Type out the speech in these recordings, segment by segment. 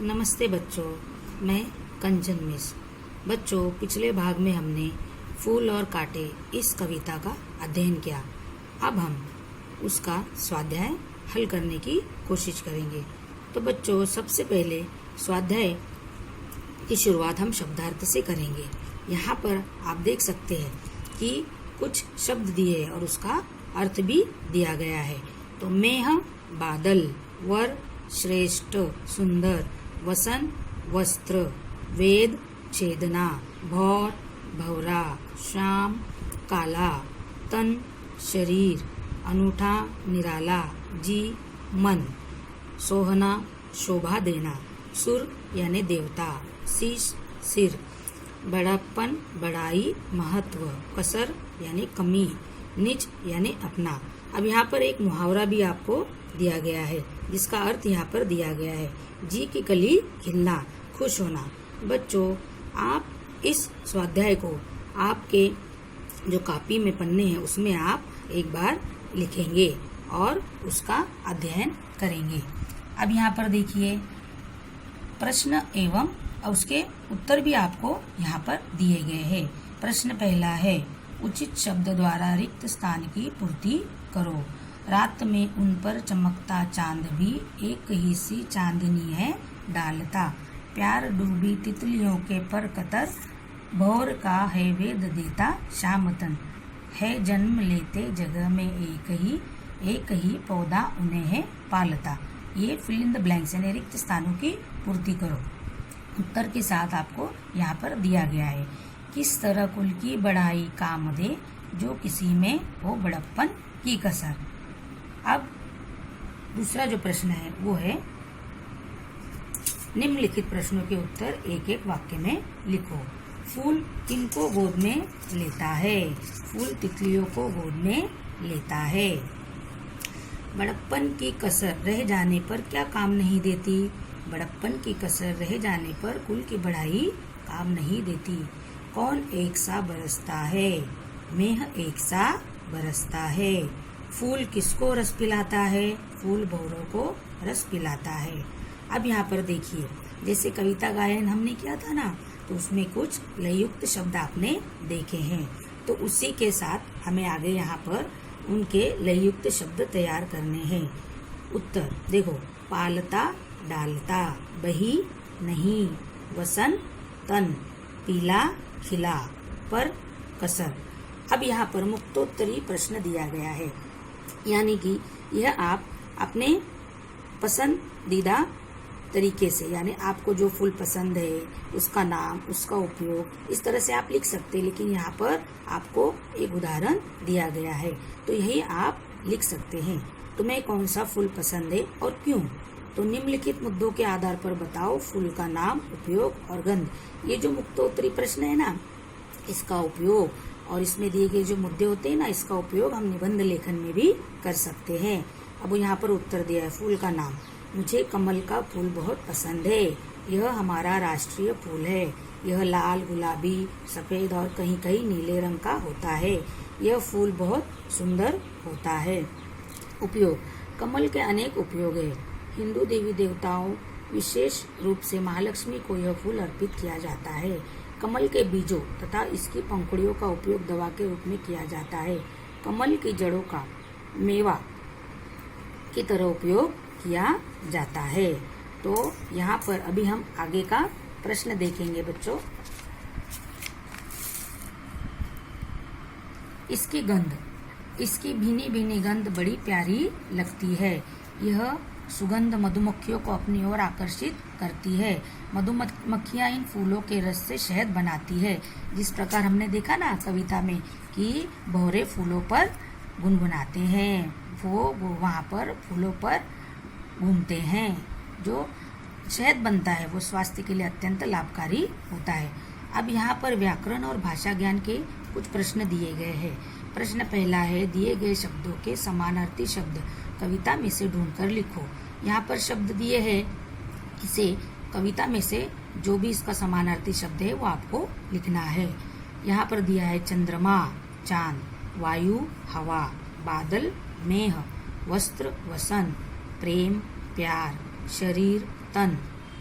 नमस्ते बच्चों, मैं कंचन मिस। बच्चों, पिछले भाग में हमने फूल और कांटे इस कविता का अध्ययन किया। अब हम उसका स्वाध्याय हल करने की कोशिश करेंगे। तो बच्चों, सबसे पहले स्वाध्याय की शुरुआत हम शब्दार्थ से करेंगे। यहाँ पर आप देख सकते हैं कि कुछ शब्द दिए हैं और उसका अर्थ भी दिया गया है। तो मेह बादल, वर श्रेष्ठ सुंदर, वसन वस्त्र, वेद छेदना, भौर भौरा, श्याम काला, तन शरीर, अनूठा निराला, जी मन, सोहना शोभा देना, सुर यानी देवता, शीश सिर, बड़प्पन बड़ाई महत्व, कसर यानी कमी, निज यानी अपना। अब यहाँ पर एक मुहावरा भी आपको दिया गया है जिसका अर्थ यहाँ पर दिया गया है, जी की कली खिलना, खुश होना। बच्चों, आप इस स्वाध्याय को आपके जो कॉपी में पन्ने हैं उसमें आप एक बार लिखेंगे और उसका अध्ययन करेंगे। अब यहाँ पर देखिए प्रश्न एवं उसके उत्तर भी आपको यहाँ पर दिए गए हैं। प्रश्न पहला है, उचित शब्द द्वारा रिक्त स्थान की पूर्ति करो। रात में उन पर चमकता चांद भी एक ही सी चांदनी है डालता। प्यार डूबी तितलियों के पर कतर, भोर का है वेद देता शामतन। है जन्म लेते जगह में एक ही पौधा उन्हें है पालता। ये फिल इन द ब्लैंक्स यानी रिक्त स्थानों की पूर्ति करो। उत्तर के साथ आपको यहाँ पर दिया गया है। किस तरह कुल की बढ़ाई काम दे, जो किसी में हो बड़प्पन की कसर। अब दूसरा जो प्रश्न है वो है, निम्नलिखित प्रश्नों के उत्तर एक एक वाक्य में लिखो। फूल किनको गोद में लेता है? फूल तितलियों को गोद में लेता है। बड़प्पन की कसर रह जाने पर क्या काम नहीं देती? बड़प्पन की कसर रह जाने पर कुल की बढ़ाई काम नहीं देती। कौन एक सा बरसता है? मेह एक सा बरसता है। फूल किसको रस पिलाता है? फूल भौरों को रस पिलाता है। अब यहाँ पर देखिए, जैसे कविता गायन हमने किया था ना, तो उसमें कुछ लययुक्त शब्द आपने देखे हैं। तो उसी के साथ हमें आगे यहाँ पर उनके लययुक्त शब्द तैयार करने हैं। उत्तर देखो, पालता डालता, बही नहीं, वसन तन, पीला खिला, पर कसर। अब यहाँ पर मुक्तोत्तरी प्रश्न दिया गया है, यानी कि यह आप अपने पसंदीदा तरीके से, यानी आपको जो फूल पसंद है उसका नाम, उसका उपयोग, इस तरह से आप लिख सकते हैं। लेकिन यहाँ पर आपको एक उदाहरण दिया गया है, तो यही आप लिख सकते हैं। तुम्हें कौन सा फूल पसंद है और क्यों? तो निम्नलिखित मुद्दों के आधार पर बताओ फूल का नाम, उपयोग और गंध। ये जो मुक्तोत्तरी प्रश्न है ना, इसका उपयोग और इसमें दिए गए जो मुद्दे होते हैं ना, इसका उपयोग हम निबंध लेखन में भी कर सकते हैं। अब यहाँ पर उत्तर दिया है, फूल का नाम, मुझे कमल का फूल बहुत पसंद है। यह हमारा राष्ट्रीय फूल है। यह लाल, गुलाबी, सफेद और कहीं कहीं नीले रंग का होता है। यह फूल बहुत सुंदर होता है। उपयोग, कमल के अनेक उपयोग है। हिंदू देवी देवताओं, विशेष रूप से महालक्ष्मी को यह फूल अर्पित किया जाता है। कमल के बीजों तथा इसकी पंखुड़ियों का उपयोग दवा के रूप में किया जाता है। कमल की जड़ों का मेवा की तरह उपयोग किया जाता है। तो यहाँ पर अभी हम आगे का प्रश्न देखेंगे बच्चों। इसकी गंध, इसकी भीनी भीनी गंध बड़ी प्यारी लगती है। यह सुगंध मधुमक्खियों को अपनी ओर आकर्षित करती है। मधुमक्खियां इन फूलों के रस से शहद बनाती है। जिस प्रकार हमने देखा ना कविता में कि भौरे फूलों पर गुनगुनाते हैं, वो वहाँ पर फूलों पर घूमते हैं। जो शहद बनता है वो स्वास्थ्य के लिए अत्यंत लाभकारी होता है। अब यहाँ पर व्याकरण और भाषा ज्ञान के कुछ प्रश्न दिए गए हैं। प्रश्न पहला है, दिए गए शब्दों के समानार्थी शब्द कविता में से ढूंढकर लिखो। यहाँ पर शब्द दिए हैं, इसे कविता में से जो भी इसका समानार्थी शब्द है वो आपको लिखना है। यहाँ पर दिया है चंद्रमा चांद, वायु हवा, बादल मेह, वस्त्र वसन, प्रेम प्यार, शरीर तन,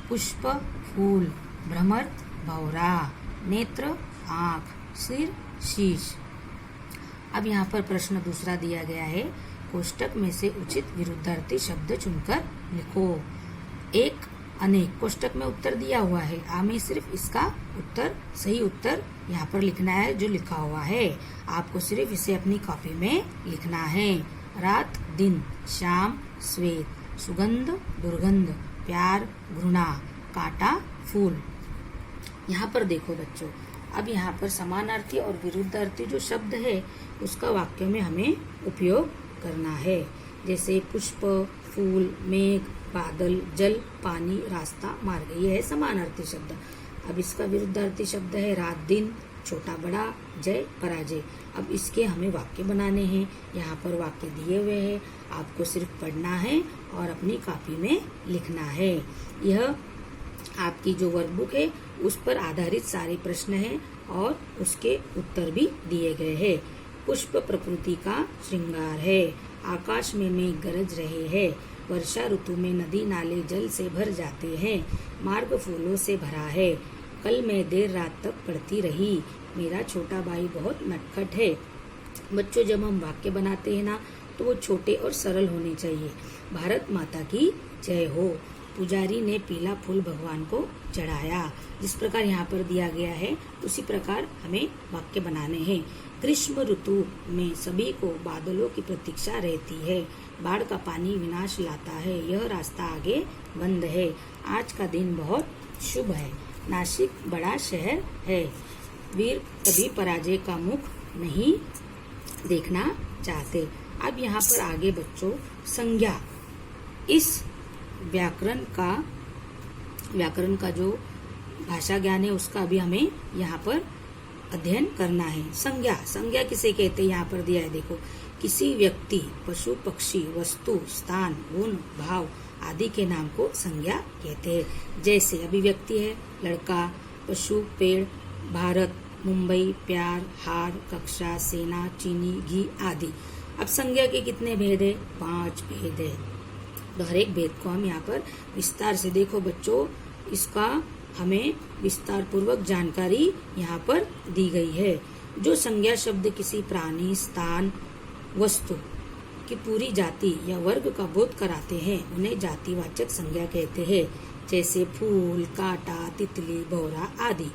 पुष्प फूल, भ्रमर भौरा, नेत्र आँख, सिर शीश। अब यहाँ पर प्रश्न दूसरा दिया गया है, कोष्टक में से उचित विरुद्धार्थी शब्द चुनकर लिखो। एक अनेक कोष्टक में उत्तर दिया हुआ है, हमें सिर्फ इसका उत्तर सही उत्तर यहाँ पर लिखना है जो लिखा हुआ है। आपको सिर्फ इसे अपनी कॉपी में लिखना है। रात दिन, शाम श्वेत, सुगंध दुर्गंध, प्यार घृणा, कांटा फूल। यहाँ पर देखो बच्चों, अब यहाँ पर समानार्थी और विरुद्धार्थी जो शब्द है उसका वाक्य में हमें उपयोग करना है। जैसे पुष्प, फूल, मेघ, बादल, जल, पानी, रास्ता, मार्ग, ये है समानार्थी शब्द। अब इसका विरुद्धार्थी शब्द है रात दिन, छोटा बड़ा, जय पराजय। अब इसके हमें वाक्य बनाने हैं। यहाँ पर वाक्य दिए हुए हैं, आपको सिर्फ पढ़ना है और अपनी कॉपी में लिखना है। यह आपकी जो वर्कबुक है उस पर आधारित सारे प्रश्न हैं और उसके उत्तर भी दिए गए हैं। पुष्प प्रकृति का श्रृंगार है, आकाश में मेघ गरज रहे हैं, वर्षा ऋतु में नदी नाले जल से भर जाते हैं, मार्ग फूलों से भरा है, कल मैं देर रात तक पढ़ती रही, मेरा छोटा भाई बहुत नटखट है। बच्चों, जब हम वाक्य बनाते हैं ना तो वो छोटे और सरल होने चाहिए। भारत माता की जय हो। पुजारी ने पीला फूल भगवान को चढ़ाया। जिस प्रकार यहाँ पर दिया गया है उसी प्रकार हमें वाक्य बनाने हैं। ग्रीष्म ऋतु में सभी को बादलों की प्रतीक्षा रहती है, बाढ़ का पानी विनाश लाता है, यह रास्ता आगे बंद है, आज का दिन बहुत शुभ है, नासिक बड़ा शहर है, वीर कभी पराजय का मुख नहीं देखना चाहते। अब यहाँ पर आगे बच्चों संज्ञा, इस व्याकरण का जो भाषा ज्ञान है उसका भी हमें यहाँ पर अध्ययन करना है। संज्ञा किसे कहते हैं यहाँ पर दिया है, देखो, किसी व्यक्ति, पशु, पक्षी, वस्तु, स्थान, गुण, भाव आदि के नाम को संज्ञा कहते हैं। जैसे अभिव्यक्ति है लड़का, पशु, पेड़, भारत, मुंबई, प्यार, हार, कक्षा, सेना, चीनी, घी आदि। अब संज्ञा के कितने भेद है? 5 भेद है। तो हर एक भेद को हम यहाँ पर विस्तार से देखो बच्चों, इसका हमें विस्तार पूर्वक जानकारी यहाँ पर दी गई है। जो संज्ञा शब्द किसी प्राणी, स्थान, वस्तु की पूरी जाति या वर्ग का बोध कराते हैं उन्हें जातिवाचक संज्ञा कहते हैं। जैसे फूल, कांटा, तितली, भौरा आदि।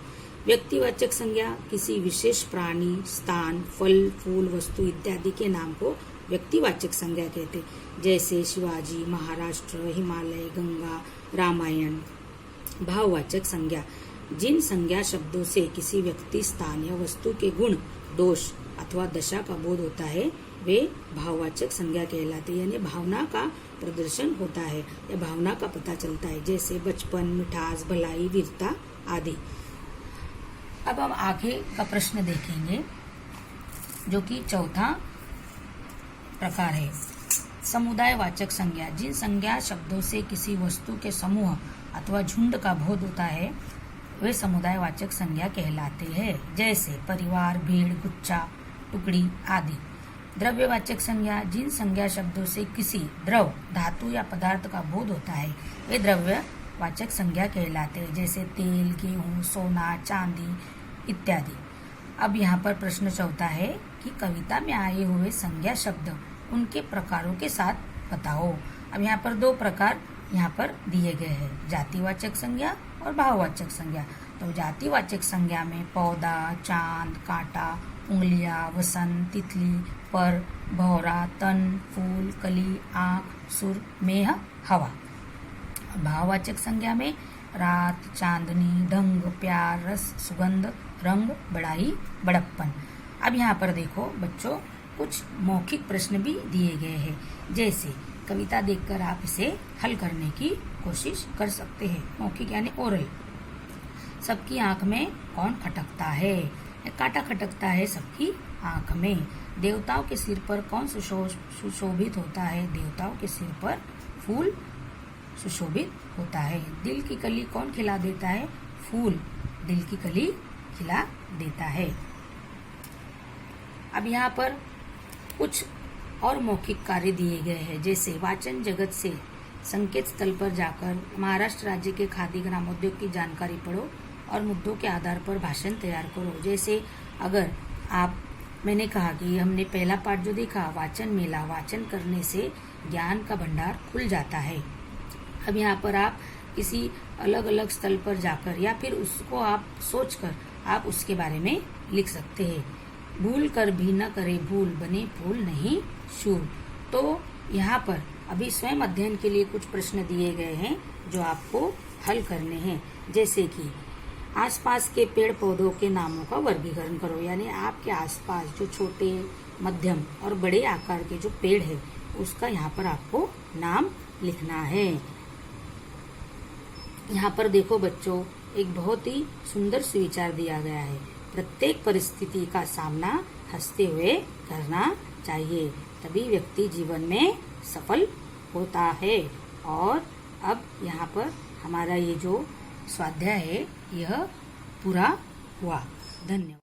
व्यक्तिवाचक संज्ञा किसी विशेष प्राणी, स्थान, फल, फूल, वस्तु इत्यादि के नाम को व्यक्तिवाचक संज्ञा कहते हैं। जैसे शिवाजी, महाराष्ट्र, हिमालय, गंगा, रामायण। भाववाचक संज्ञा, जिन संज्ञा शब्दों से किसी व्यक्ति, स्थान या वस्तु के गुण, दोष अथवा दशा का बोध होता है वे भाववाचक संज्ञा कहलाते हैं। यानी भावना का प्रदर्शन होता है या भावना का पता चलता है। जैसे बचपन, मिठास, भलाई, वीरता आदि। अब हम आगे का प्रश्न देखेंगे जो कि चौथा प्रकार है। समुदायवाचक संज्ञा, जिन संज्ञा शब्दों से किसी वस्तु के समूह अथवा झुंड का बोध होता है वे समुदायवाचक संज्ञा कहलाते हैं। जैसे परिवार, भीड़, गुच्छा, टुकड़ी आदि। द्रव्यवाचक संज्ञा, जिन संज्ञा शब्दों से किसी द्रव, धातु या पदार्थ का बोध होता है वे द्रव्यवाचक संज्ञा कहलाते हैं। जैसे तेल, गेहूं, सोना, चांदी इत्यादि। अब यहाँ पर प्रश्न चौथा है कि कविता में आए हुए संज्ञा शब्द उनके प्रकारों के साथ बताओ। अब यहाँ पर 2 प्रकार यहाँ पर दिए गए हैं, जातिवाचक संज्ञा और भाववाचक संज्ञा। तो जातिवाचक संज्ञा में पौधा, चांद, कांटा, उंगलियां, वसंत, तितली, पर, भौरा, तन, फूल, कली, आँख, सुर, मेह, हवा। भाववाचक संज्ञा में रात, चांदनी, ढंग, प्यार, रस, सुगंध, रंग, बड़ाई, बड़प्पन। अब यहाँ पर देखो बच्चों कुछ मौखिक प्रश्न भी दिए गए हैं। जैसे कविता देखकर आप इसे हल करने की कोशिश कर सकते हैं। मौखिक यानी ओरल। सबकी आंख में कौन खटकता है? कांटा खटकता है सबकी आंख में। देवताओं के सिर पर कौन सुशोभित होता है? देवताओं के सिर पर फूल सुशोभित होता है। दिल की कली कौन खिला देता है? फूल दिल की कली खिला देता है। अब यहाँ पर कुछ और मौखिक कार्य दिए गए हैं। जैसे वाचन जगत से संकेत स्थल पर जाकर महाराष्ट्र राज्य के खादी ग्रामोद्योग की जानकारी पढ़ो और मुद्दों के आधार पर भाषण तैयार करो। जैसे अगर मैंने कहा कि हमने पहला पाठ जो देखा, वाचन मेला, वाचन करने से ज्ञान का भंडार खुल जाता है। अब यहाँ पर आप किसी अलग अलग स्थल पर जाकर या फिर उसको आप सोचकर आप उसके बारे में लिख सकते हैं। भूल कर भी न करे भूल, बने फूल नहीं शूल। तो यहाँ पर अभी स्वयं अध्ययन के लिए कुछ प्रश्न दिए गए हैं जो आपको हल करने हैं। जैसे कि आसपास के पेड़ पौधों के नामों का वर्गीकरण करो, यानी आपके आसपास जो छोटे, मध्यम और बड़े आकार के जो पेड़ है उसका यहाँ पर आपको नाम लिखना है। यहाँ पर देखो बच्चों, एक बहुत ही सुंदर सुविचार दिया गया है। प्रत्येक परिस्थिति का सामना हंसते हुए करना चाहिए, तभी व्यक्ति जीवन में सफल होता है। और अब यहाँ पर हमारा ये जो स्वाध्याय है यह पूरा हुआ। धन्यवाद।